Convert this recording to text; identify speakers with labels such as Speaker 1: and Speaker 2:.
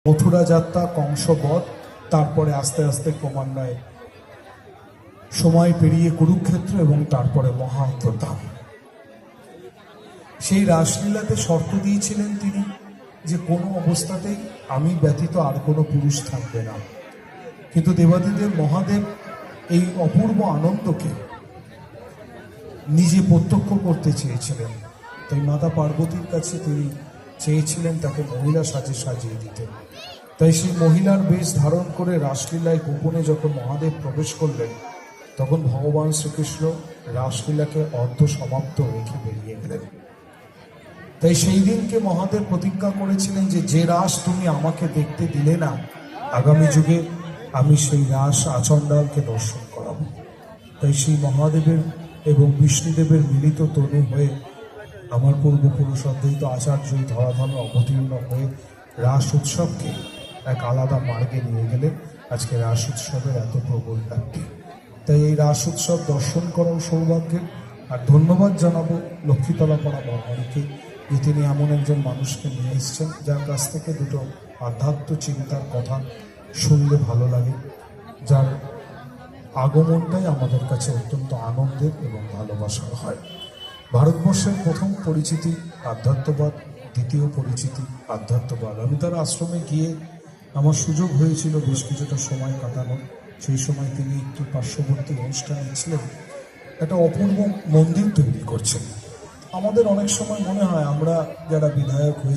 Speaker 1: মথুরা যাত্রা, কংসবধ, তারপরে আস্তে আস্তে ক্রমান্বয়ে সময় পেরিয়ে কুরুক্ষেত্র এবং তারপরে মহাপ্রতাপ। সেই রাসলীলাতে শর্ত দিয়েছিলেন তিনি যে কোনো অবস্থাতেই আমি ব্যতীত আর কোনো পুরুষ থাকবে না। কিন্তু দেবাদিদেব মহাদেব এই অপূর্ব আনন্দকে নিজে প্রত্যক্ষ করতে চেয়েছিলেন, তাই মাতা পার্বতীর কাছে তিনি চেয়েছিলেন তাকে মহিলা সাজে সাজিয়ে দিতে। তাই সেই মহিলার বেশ ধারণ করে রাসলীলায় গোপনে যখন মহাদেব প্রবেশ করলেন, তখন ভগবান শ্রীকৃষ্ণ রাসলীলাকে অর্ধ সমাপ্ত রেখে বেরিয়ে গেলেন। তাই সেই দিনকে মহাদেব প্রতিজ্ঞা করেছিলেন যে যে রাস তুমি আমাকে দেখতে দিলে না, আগামী যুগে আমি সেই রাস আচণ্ডালকে দর্শন করাবো। তাই সেই মহাদেবের এবং বিষ্ণুদেবের মিলিত তনু হয়ে আমার পূর্বপুরুষ অদ্বৈত আচার্যই ধরাধামে অবতীর্ণ হয়ে রাস উৎসবকে এক আলাদা মার্গে নিয়ে গেলেন। আজকে রাস উৎসবের এত প্রবল ব্যাপ্তি, তাই এই রাস উৎসব দর্শন করার সৌভাগ্যের। আর ধন্যবাদ জানাবো লক্ষ্মীতলা পাড়া মহামারীকে যে তিনি এমন একজন মানুষকে নিয়ে এসছেন যার কাছ থেকে দুটো আধ্যাত্ম চিন্তার কথা শুনলে ভালো লাগে, যার আগমনটাই আমাদের কাছে অত্যন্ত আনন্দের এবং ভালোবাসার হয়। ভারতবর্ষের প্রথম পরিচিতি আধ্যাত্মবাদ, দ্বিতীয় পরিচিতি আধ্যাত্মবাদ। আমি তার আশ্রমে গিয়ে আমার সুযোগ হয়েছিল বেশ কিছুটা সময় কাটানো। সেই সময় তিনি একটি পার্শ্ববর্তী অনুষ্ঠানে ছিলেন, একটা অপূর্ব মন্দির তৈরি করছেন। আমাদের অনেক সময় মনে হয় আমরা যারা বিধায়ক হয়ে